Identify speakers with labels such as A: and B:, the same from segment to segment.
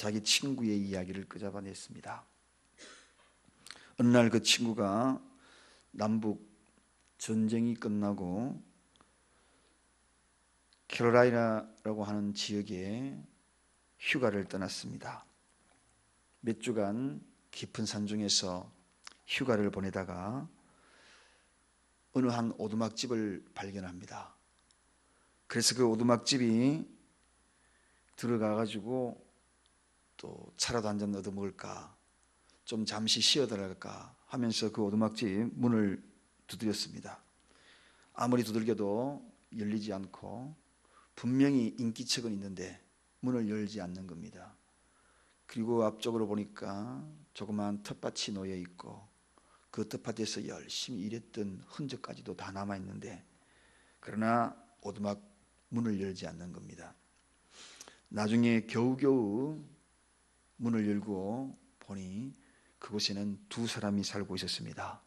A: 자기 친구의 이야기를 끄잡아냈습니다. 어느 날 그 친구가 남북 전쟁이 끝나고 캐롤라이나라고 하는 지역에 휴가를 떠났습니다. 몇 주간 깊은 산중에서 휴가를 보내다가 어느 한 오두막집을 발견합니다. 그래서 그 오두막집이 들어가가지고 또 차라도 한 잔 얻어 먹을까, 좀 잠시 쉬어들어갈까 하면서 그 오두막집 문을 두드렸습니다. 아무리 두들겨도 열리지 않고 분명히 인기척은 있는데 문을 열지 않는 겁니다. 그리고 앞쪽으로 보니까 조그마한 텃밭이 놓여 있고 그 텃밭에서 열심히 일했던 흔적까지도 다 남아 있는데, 그러나 오두막 문을 열지 않는 겁니다. 나중에 겨우겨우 문을 열고 보니 그곳에는 두 사람이 살고 있었습니다.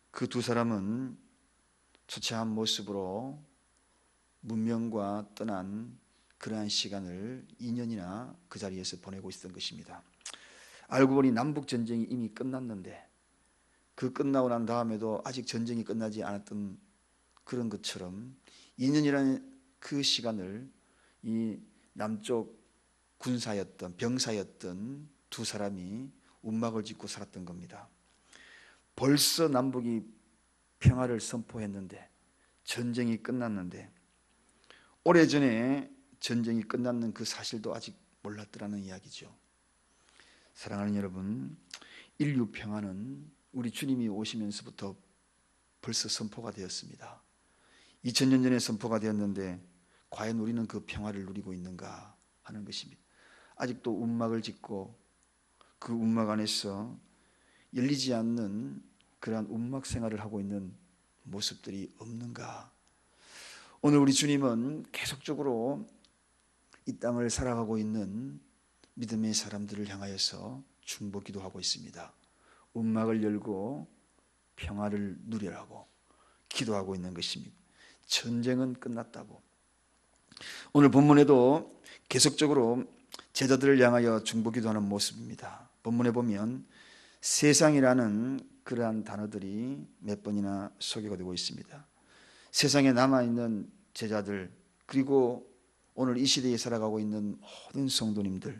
A: 그 두 사람은 초췌한 모습으로 문명과 떠난 그러한 시간을 2년이나 그 자리에서 보내고 있었던 것입니다. 알고 보니 남북전쟁이 이미 끝났는데 그 끝나고 난 다음에도 아직 전쟁이 끝나지 않았던 그런 것처럼 2년이라는 그 시간을 이 남쪽 군사였던 병사였던 두 사람이 움막을 짓고 살았던 겁니다. 벌써 남북이 평화를 선포했는데, 전쟁이 끝났는데 오래전에 전쟁이 끝났는 그 사실도 아직 몰랐더라는 이야기죠. 사랑하는 여러분, 인류 평화는 우리 주님이 오시면서부터 벌써 선포가 되었습니다. 2000년 전에 선포가 되었는데 과연 우리는 그 평화를 누리고 있는가 하는 것입니다. 아직도 움막을 짓고 그 움막 안에서 열리지 않는 그러한 움막 생활을 하고 있는 모습들이 없는가. 오늘 우리 주님은 계속적으로 이 땅을 살아가고 있는 믿음의 사람들을 향하여서 중보 기도하고 있습니다. 움막을 열고 평화를 누리라고 기도하고 있는 것입니다. 전쟁은 끝났다고. 오늘 본문에도 계속적으로 제자들을 향하여 중보 기도하는 모습입니다. 본문에 보면 세상이라는 그러한 단어들이 몇 번이나 소개가 되고 있습니다. 세상에 남아있는 제자들, 그리고 오늘 이 시대에 살아가고 있는 모든 성도님들,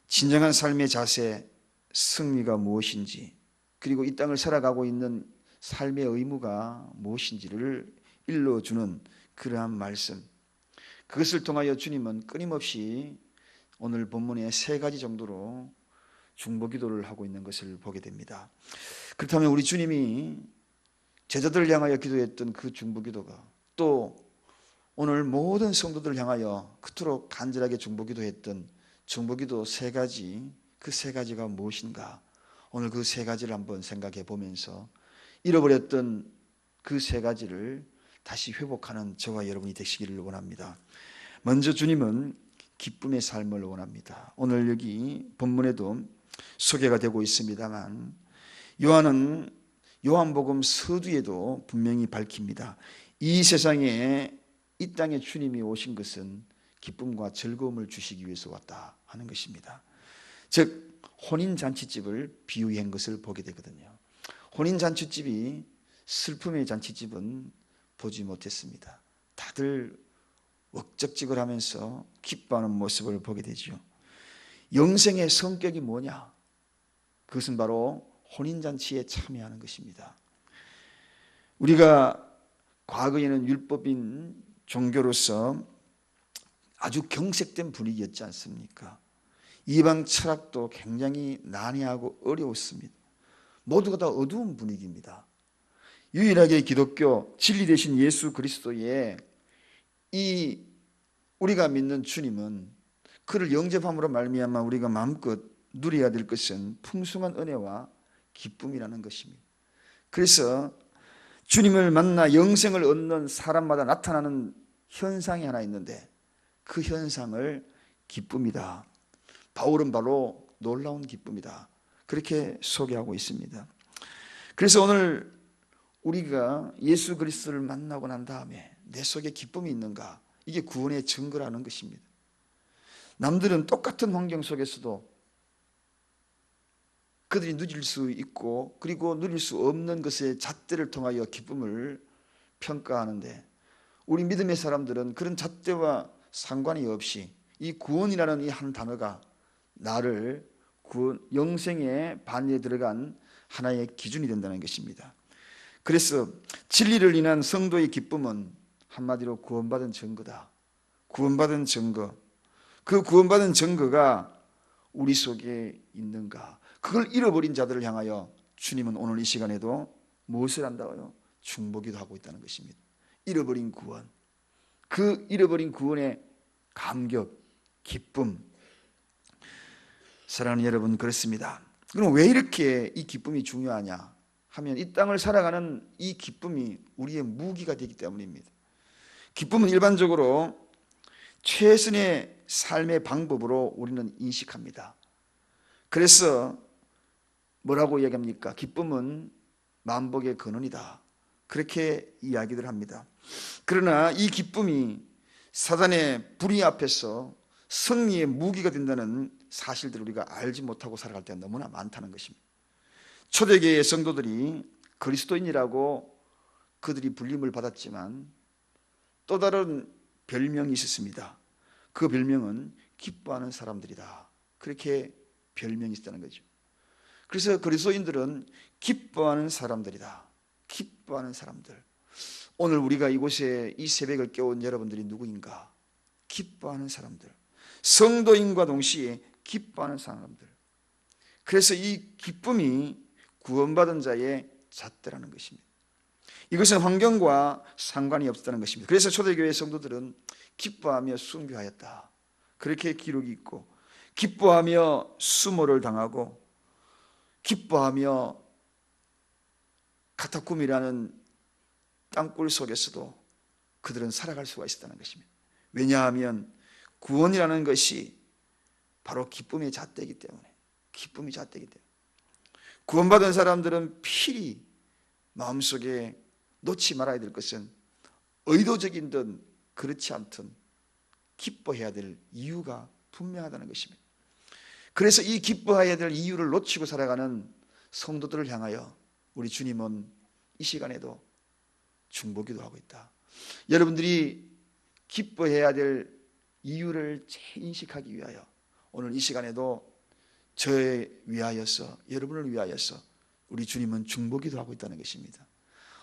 A: 진정한 삶의 자세, 승리가 무엇인지, 그리고 이 땅을 살아가고 있는 삶의 의무가 무엇인지를 일러주는 그러한 말씀, 그것을 통하여 주님은 끊임없이 오늘 본문에 세 가지 정도로 중보 기도를 하고 있는 것을 보게 됩니다. 그렇다면 우리 주님이 제자들을 향하여 기도했던 그 중보 기도가 또 오늘 모든 성도들을 향하여 그토록 간절하게 중보 기도했던 중보 기도 세 가지, 그 세 가지가 무엇인가? 오늘 그 세 가지를 한번 생각해 보면서 잃어버렸던 그 세 가지를 다시 회복하는 저와 여러분이 되시기를 원합니다. 먼저 주님은 기쁨의 삶을 원합니다. 오늘 여기 본문에도 소개가 되고 있습니다만 요한은 요한복음 서두에도 분명히 밝힙니다. 이 세상에, 이 땅에 주님이 오신 것은 기쁨과 즐거움을 주시기 위해서 왔다 하는 것입니다. 즉 혼인잔치집을 비유한 것을 보게 되거든요. 혼인잔치집이 슬픔의 잔치집은 보지 못했습니다. 다들 웍적지근하면서 기뻐하는 모습을 보게 되죠. 영생의 성격이 뭐냐? 그것은 바로 혼인잔치에 참여하는 것입니다. 우리가 과거에는 율법인 종교로서 아주 경색된 분위기였지 않습니까? 이방 철학도 굉장히 난해하고 어려웠습니다. 모두가 다 어두운 분위기입니다. 유일하게 기독교 진리 되신 예수 그리스도의 이 우리가 믿는 주님은 그를 영접함으로 말미암아 우리가 마음껏 누려야 될 것은 풍성한 은혜와 기쁨이라는 것입니다. 그래서 주님을 만나 영생을 얻는 사람마다 나타나는 현상이 하나 있는데 그 현상을 기쁨이다. 바울은 바로 놀라운 기쁨이다. 그렇게 소개하고 있습니다. 그래서 오늘 우리가 예수 그리스도를 만나고 난 다음에 내 속에 기쁨이 있는가? 이게 구원의 증거라는 것입니다. 남들은 똑같은 환경 속에서도 그들이 누릴 수 있고 그리고 누릴 수 없는 것의 잣대를 통하여 기쁨을 평가하는데, 우리 믿음의 사람들은 그런 잣대와 상관이 없이 이 구원이라는 이 한 단어가 나를 영생의 반열에 들어간 하나의 기준이 된다는 것입니다. 그래서 진리를 인한 성도의 기쁨은 한마디로 구원받은 증거다. 구원받은 증거. 그 구원받은 증거가 우리 속에 있는가? 그걸 잃어버린 자들을 향하여 주님은 오늘 이 시간에도 무엇을 한다고요? 중보기도 하고 있다는 것입니다. 잃어버린 구원, 그 잃어버린 구원의 감격, 기쁨. 사랑하는 여러분, 그렇습니다. 그럼 왜 이렇게 이 기쁨이 중요하냐 하면, 이 땅을 살아가는 이 기쁨이 우리의 무기가 되기 때문입니다. 기쁨은 일반적으로 최선의 삶의 방법으로 우리는 인식합니다. 그래서 뭐라고 이야기합니까? 기쁨은 만복의 근원이다, 그렇게 이야기를 합니다. 그러나 이 기쁨이 사단의 불의 앞에서 승리의 무기가 된다는 사실들을 우리가 알지 못하고 살아갈 때가 너무나 많다는 것입니다. 초대교회의 성도들이 그리스도인이라고 그들이 불림을 받았지만 또 다른 별명이 있었습니다. 그 별명은 기뻐하는 사람들이다, 그렇게 별명이 있었다는 거죠. 그래서 그리스도인들은 기뻐하는 사람들이다. 기뻐하는 사람들. 오늘 우리가 이곳에 이 새벽을 깨운 여러분들이 누구인가? 기뻐하는 사람들. 성도인과 동시에 기뻐하는 사람들. 그래서 이 기쁨이 구원받은 자의 잣대라는 것입니다. 이것은 환경과 상관이 없다는 것입니다. 그래서 초대교회 성도들은 기뻐하며 순교하였다, 그렇게 기록이 있고, 기뻐하며 수모를 당하고, 기뻐하며 카타쿰이라는 땅굴 속에서도 그들은 살아갈 수가 있었다는 것입니다. 왜냐하면 구원이라는 것이 바로 기쁨의 잣대이기 때문에, 기쁨이 잣대이기 때문에 구원받은 사람들은 필히 마음속에 놓지 말아야 될 것은, 의도적인 듯 그렇지 않든 기뻐해야 될 이유가 분명하다는 것입니다. 그래서 이 기뻐해야 될 이유를 놓치고 살아가는 성도들을 향하여 우리 주님은 이 시간에도 중보기도 하고 있다. 여러분들이 기뻐해야 될 이유를 재인식하기 위하여 오늘 이 시간에도 저에 위하여서, 여러분을 위하여서 우리 주님은 중보기도 하고 있다는 것입니다.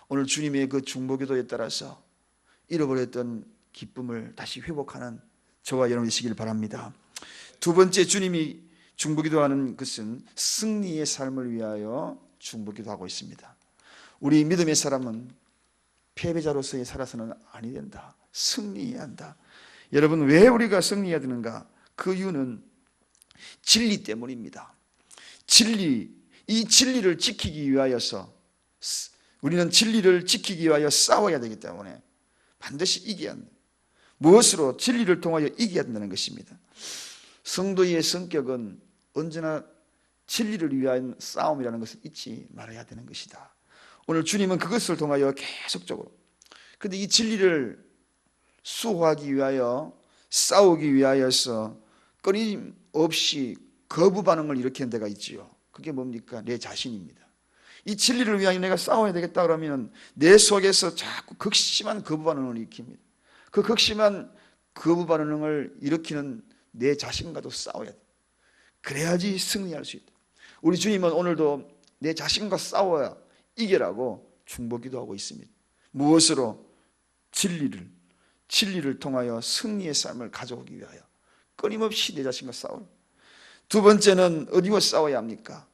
A: 오늘 주님의 그 중보기도에 따라서 잃어버렸던 기쁨을 다시 회복하는 저와 여러분이시길 바랍니다. 두 번째, 주님이 중보기도하는 것은 승리의 삶을 위하여 중보기도하고 있습니다. 우리 믿음의 사람은 패배자로서의 살아서는 아니 된다. 승리해야 한다. 여러분, 왜 우리가 승리해야 되는가? 그 이유는 진리 때문입니다. 진리, 이 진리를 지키기 위하여서, 우리는 진리를 지키기 위하여 싸워야 되기 때문에 반드시 이겨야 한다. 무엇으로? 진리를 통하여 이겨야 된다는 것입니다. 성도의 성격은 언제나 진리를 위한 싸움이라는 것을 잊지 말아야 되는 것이다. 오늘 주님은 그것을 통하여 계속적으로, 그런데 이 진리를 수호하기 위하여, 싸우기 위하여서 끊임없이 거부 반응을 일으키는 데가 있지요. 그게 뭡니까? 내 자신입니다. 이 진리를 위하여 내가 싸워야 되겠다 그러면 내 속에서 자꾸 극심한 거부 반응을 일으킵니다. 그 극심한 거부 반응을 일으키는 내 자신과도 싸워야 돼. 그래야지 승리할 수 있다. 우리 주님은 오늘도 내 자신과 싸워야 이겨라고 중보기도 하고 있습니다. 무엇으로? 진리를 통하여 승리의 삶을 가져오기 위하여 끊임없이 내 자신과 싸워요. 두 번째는 어디와 싸워야 합니까?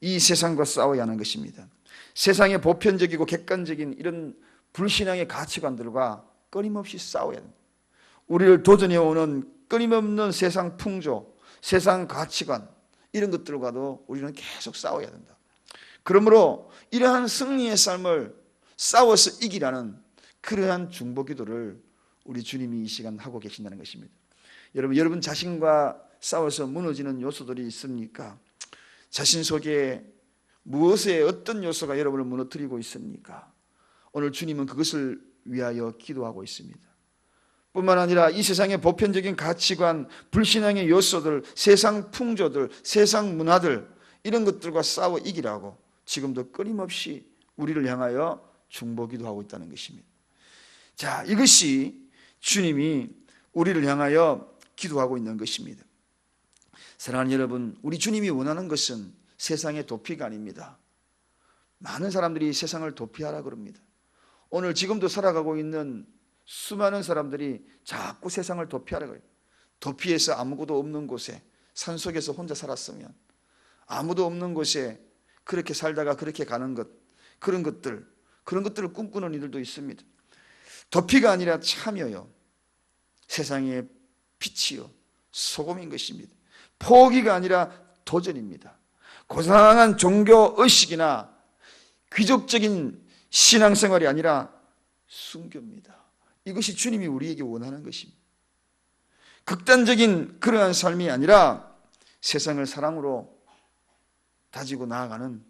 A: 이 세상과 싸워야 하는 것입니다. 세상의 보편적이고 객관적인 이런 불신앙의 가치관들과 끊임없이 싸워야 합니다. 우리를 도전해오는 끊임없는 세상 풍조, 세상 가치관, 이런 것들과도 우리는 계속 싸워야 된다. 그러므로 이러한 승리의 삶을 싸워서 이기라는 그러한 중보기도를 우리 주님이 이 시간 하고 계신다는 것입니다. 여러분 자신과 싸워서 무너지는 요소들이 있습니까? 자신 속에 무엇에 어떤 요소가 여러분을 무너뜨리고 있습니까? 오늘 주님은 그것을 위하여 기도하고 있습니다. 뿐만 아니라 이 세상의 보편적인 가치관, 불신앙의 요소들, 세상 풍조들, 세상 문화들, 이런 것들과 싸워 이기라고 지금도 끊임없이 우리를 향하여 중보기도 하고 있다는 것입니다. 자, 이것이 주님이 우리를 향하여 기도하고 있는 것입니다. 사랑하는 여러분, 우리 주님이 원하는 것은 세상의 도피가 아닙니다. 많은 사람들이 세상을 도피하라 그럽니다. 오늘 지금도 살아가고 있는 수많은 사람들이 자꾸 세상을 도피하라 그래요. 도피해서 아무것도 없는 곳에, 산속에서 혼자 살았으면 아무도 없는 곳에 그렇게 살다가 그렇게 가는 것, 그런 것들을 꿈꾸는 이들도 있습니다. 도피가 아니라 참여요, 세상의 빛이요, 소금인 것입니다. 포기가 아니라 도전입니다. 고상한 종교의식이나 귀족적인 신앙생활이 아니라 순교입니다. 이것이 주님이 우리에게 원하는 것입니다. 극단적인 그러한 삶이 아니라 세상을 사랑으로 다지고 나아가는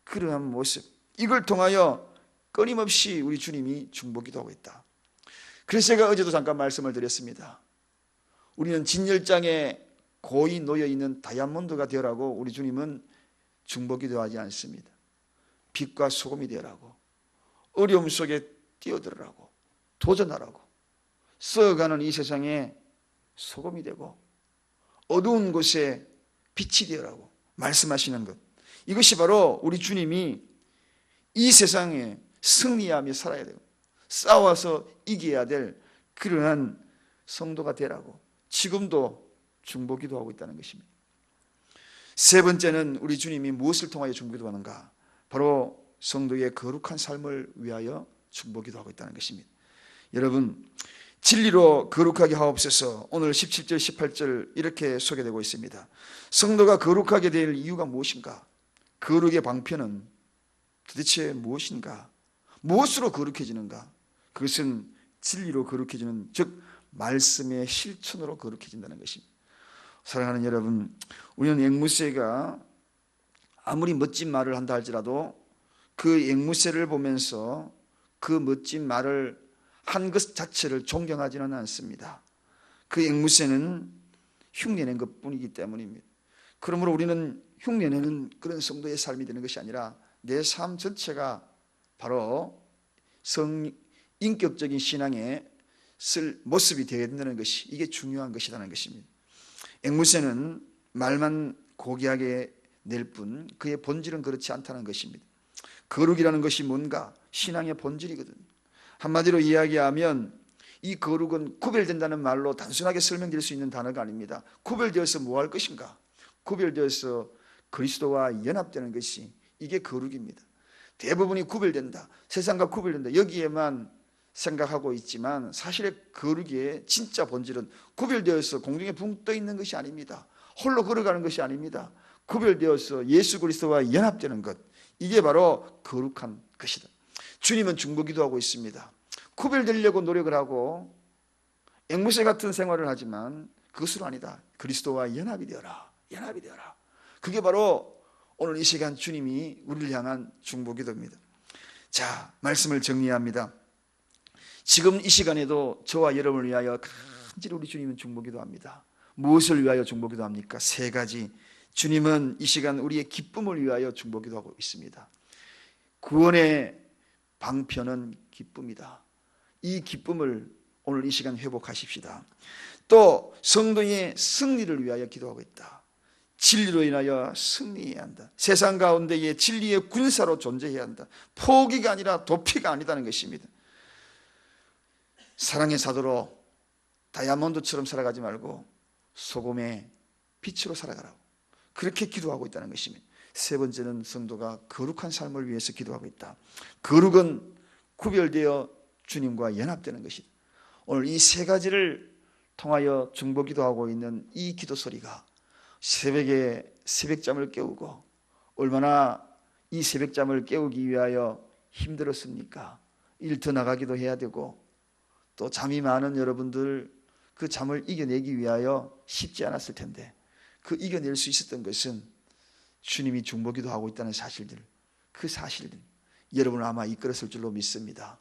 A: 그러한 모습, 이걸 통하여 끊임없이 우리 주님이 중보기도하고 있다. 그래서 제가 어제도 잠깐 말씀을 드렸습니다. 우리는 진열장에 고이 놓여 있는 다이아몬드가 되어라고 우리 주님은 중보기도하지 않습니다. 빛과 소금이 되어라고, 어려움 속에 뛰어들으라고, 도전하라고, 썩어가는 이 세상에 소금이 되고 어두운 곳에 빛이 되어라고 말씀하시는 것, 이것이 바로 우리 주님이 이 세상에 승리하며 살아야 되고 싸워서 이겨야 될 그러한 성도가 되라고 지금도 중보기도하고 있다는 것입니다. 세 번째는 우리 주님이 무엇을 통하여 중보기도하는가? 바로 성도의 거룩한 삶을 위하여 중보기도하고 있다는 것입니다. 여러분, 진리로 거룩하게 하옵소서. 오늘 17절 18절 이렇게 소개되고 있습니다. 성도가 거룩하게 될 이유가 무엇인가? 거룩의 방편은 도대체 무엇인가? 무엇으로 거룩해지는가? 그것은 진리로 거룩해지는, 즉 말씀의 실천으로 거룩해진다는 것입니다. 사랑하는 여러분, 우리는 앵무새가 아무리 멋진 말을 한다 할지라도 그 앵무새를 보면서 그 멋진 말을 한 것 자체를 존경하지는 않습니다. 그 앵무새는 흉내낸 것뿐이기 때문입니다. 그러므로 우리는 흉내내는 그런 성도의 삶이 되는 것이 아니라 내 삶 전체가 바로 인격적인 신앙의 모습이 되어야 된다는 것이, 이게 중요한 것이라는 것입니다. 앵무새는 말만 고귀하게 낼 뿐 그의 본질은 그렇지 않다는 것입니다. 거룩이라는 것이 뭔가? 신앙의 본질이거든요. 한마디로 이야기하면 이 거룩은 구별된다는 말로 단순하게 설명될 수 있는 단어가 아닙니다. 구별되어서 뭐 할 것인가? 구별되어서 그리스도와 연합되는 것이, 이게 거룩입니다. 대부분이 구별된다, 세상과 구별된다, 여기에만 생각하고 있지만 사실의 거룩의 진짜 본질은 구별되어서 공중에 붕 떠 있는 것이 아닙니다. 홀로 걸어가는 것이 아닙니다. 구별되어서 예수 그리스도와 연합되는 것, 이게 바로 거룩한 것이다. 주님은 중보기도하고 있습니다. 구별되려고 노력을 하고 앵무새 같은 생활을 하지만 그것은 아니다. 그리스도와 연합이 되어라, 연합이 되어라. 그게 바로 오늘 이 시간 주님이 우리를 향한 중보기도입니다. 자, 말씀을 정리합니다. 지금 이 시간에도 저와 여러분을 위하여 간절히 우리 주님은 중보기도합니다. 무엇을 위하여 중보기도합니까? 세 가지. 주님은 이 시간 우리의 기쁨을 위하여 중보기도하고 있습니다. 구원의 방편은 기쁨이다. 이 기쁨을 오늘 이 시간 회복하십시다. 또 성도의 승리를 위하여 기도하고 있다. 진리로 인하여 승리해야 한다. 세상 가운데에 진리의 군사로 존재해야 한다. 포기가 아니라 도피가 아니다는 것입니다. 사랑의 사도로 다이아몬드처럼 살아가지 말고 소금의 빛으로 살아가라고, 그렇게 기도하고 있다는 것입니다. 세 번째는 성도가 거룩한 삶을 위해서 기도하고 있다. 거룩은 구별되어 주님과 연합되는 것이다. 오늘 이 세 가지를 통하여 중보기도하고 있는 이 기도 소리가 새벽에 새벽잠을 깨우고 얼마나 이 새벽잠을 깨우기 위하여 힘들었습니까? 일 더 나가기도 해야 되고 또 잠이 많은 여러분들 그 잠을 이겨내기 위하여 쉽지 않았을 텐데 그 이겨낼 수 있었던 것은 주님이 중보기도하고 있다는 사실들, 그 사실들 여러분을 아마 이끌었을 줄로 믿습니다.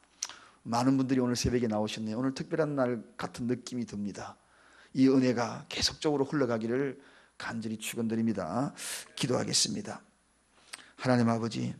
A: 많은 분들이 오늘 새벽에 나오셨네요. 오늘 특별한 날 같은 느낌이 듭니다. 이 은혜가 계속적으로 흘러가기를 간절히 축원드립니다. 기도하겠습니다. 하나님 아버지,